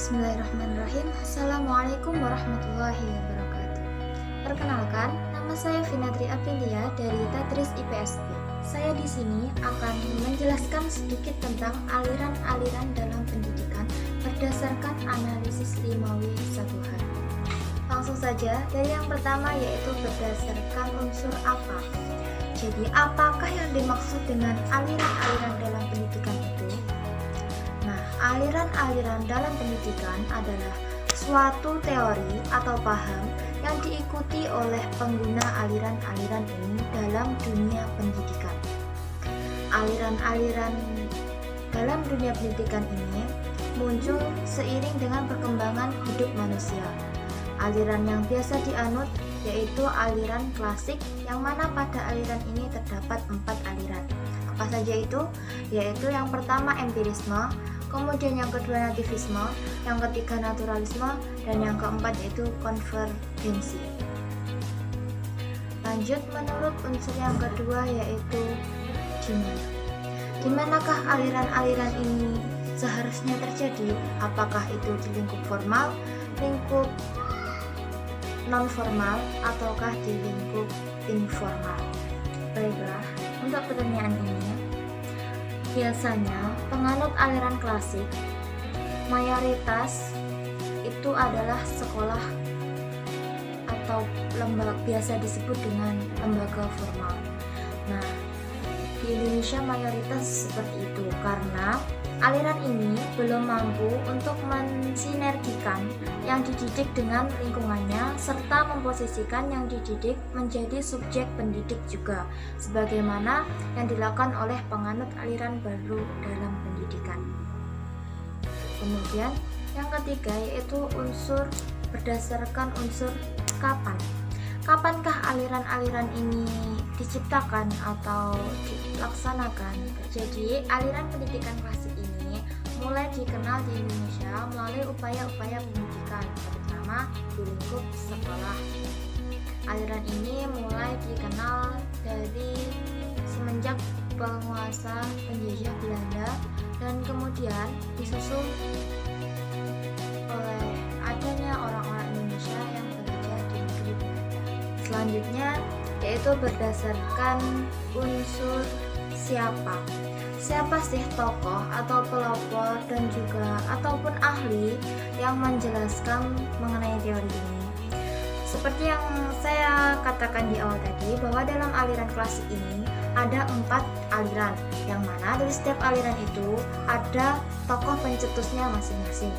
Bismillahirrahmanirrahim. Assalamualaikum warahmatullahi wabarakatuh. Perkenalkan, nama saya Vinatri Aprilia dari Tadris IPSB. Saya di sini akan menjelaskan sedikit tentang aliran-aliran dalam pendidikan berdasarkan analisis 5W1H. Langsung saja dari yang pertama, yaitu berdasarkan unsur apa. Jadi, apakah yang dimaksud dengan aliran-aliran dalam pendidikan itu? Aliran-aliran dalam pendidikan adalah suatu teori atau paham yang diikuti oleh pengguna aliran-aliran ini dalam dunia pendidikan. Aliran-aliran dalam dunia pendidikan ini muncul seiring dengan perkembangan hidup manusia. Aliran yang biasa dianut yaitu aliran klasik, yang mana pada aliran ini terdapat 4 aliran. Apa saja itu? Yaitu yang pertama empirisme, kemudian yang kedua nativisme, yang ketiga naturalisme, dan yang keempat yaitu konvergensi. Lanjut menurut unsur yang kedua, yaitu gimana? Dimanakah aliran-aliran ini seharusnya terjadi? Apakah itu di lingkup formal, lingkup non-formal, ataukah di lingkup informal? Baiklah, untuk pertanyaan ini, biasanya penganut aliran klasik mayoritas itu adalah sekolah atau lembaga, biasa disebut dengan lembaga formal. Nah, di Indonesia mayoritas seperti itu karena aliran ini belum mampu untuk mensinergikan yang dididik dengan lingkungannya serta memposisikan yang dididik menjadi subjek pendidik juga, sebagaimana yang dilakukan oleh penganut aliran baru dalam pendidikan. Kemudian yang ketiga yaitu unsur berdasarkan unsur kapan. Kapankah aliran-aliran ini diciptakan atau dilaksanakan? Jadi, aliran pendidikan klasik ini mulai dikenal di Indonesia melalui upaya-upaya pendidikan, terutama di lingkup sekolah. Aliran ini mulai dikenal dari semenjak penguasa penjajah Belanda dan kemudian disusul oleh adanya orang-orang Indonesia yang bekerja di negeri Belanda. Selanjutnya yaitu berdasarkan unsur siapa sih tokoh atau pelopor dan juga ataupun ahli yang menjelaskan mengenai teori ini. Seperti yang saya katakan di awal tadi, bahwa dalam aliran klasik ini ada 4 aliran, yang mana dari setiap aliran itu ada tokoh pencetusnya masing-masing.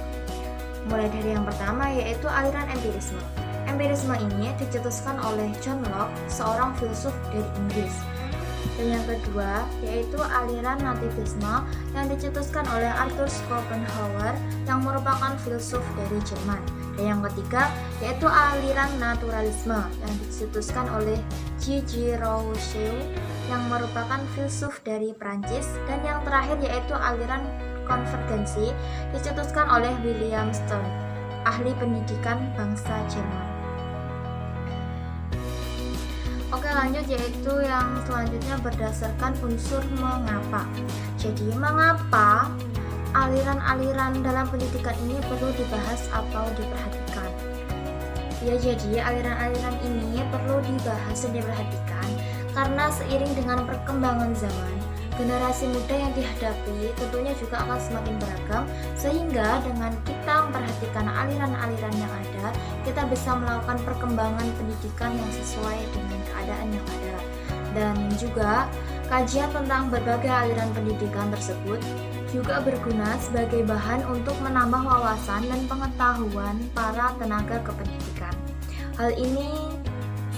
Mulai dari yang pertama yaitu aliran empirisme. Empirisme ini dicetuskan oleh John Locke, seorang filsuf dari Inggris. Dan yang kedua yaitu aliran nativisme yang dicetuskan oleh Arthur Schopenhauer yang merupakan filsuf dari Jerman. Dan yang ketiga yaitu aliran naturalisme yang dicetuskan oleh Gigi Rousseau yang merupakan filsuf dari Prancis. Dan yang terakhir yaitu aliran konvergensi dicetuskan oleh William Stern, ahli pendidikan bangsa Jerman. Oke, lanjut yaitu yang selanjutnya berdasarkan unsur mengapa. Jadi, mengapa aliran-aliran dalam pendidikan ini perlu dibahas atau diperhatikan? Ya, jadi aliran-aliran ini perlu dibahas dan diperhatikan karena seiring dengan perkembangan zaman, generasi muda yang dihadapi tentunya juga akan semakin beragam, sehingga dengan kita memperhatikan aliran-aliran yang ada, kita bisa melakukan perkembangan pendidikan yang sesuai dengan keadaan yang ada. Dan juga kajian tentang berbagai aliran pendidikan tersebut juga berguna sebagai bahan untuk menambah wawasan dan pengetahuan para tenaga kependidikan. Hal ini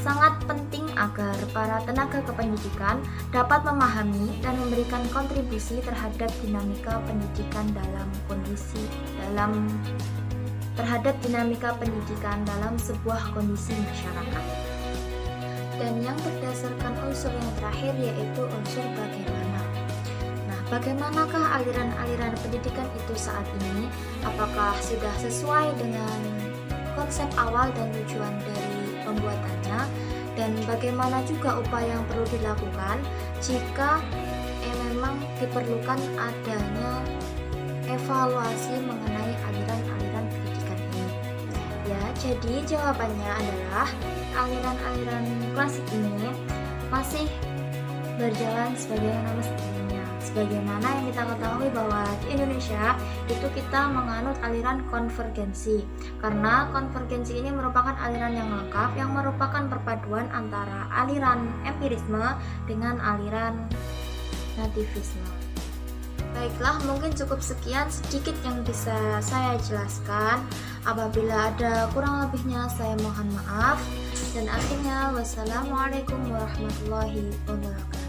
sangat penting agar para tenaga kependidikan dapat memahami dan memberikan kontribusi terhadap dinamika pendidikan dalam sebuah kondisi masyarakat. Dan yang berdasarkan unsur yang terakhir yaitu unsur bagaimana. Nah, bagaimanakah aliran-aliran pendidikan itu saat ini? Apakah sudah sesuai dengan konsep awal dan tujuan dari pembuatannya, dan bagaimana juga upaya yang perlu dilakukan jika memang diperlukan adanya evaluasi mengenai aliran-aliran Jadi jawabannya adalah aliran-aliran klasik ini masih berjalan sebagaimana mestinya. Sebagaimana yang kita ketahui bahwa di Indonesia itu kita menganut aliran konvergensi. Karena konvergensi ini merupakan aliran yang lengkap yang merupakan perpaduan antara aliran empirisme dengan aliran nativisme. Baiklah, mungkin cukup sekian sedikit yang bisa saya jelaskan. Apabila ada kurang lebihnya saya mohon maaf. Dan akhirnya wassalamualaikum warahmatullahi wabarakatuh.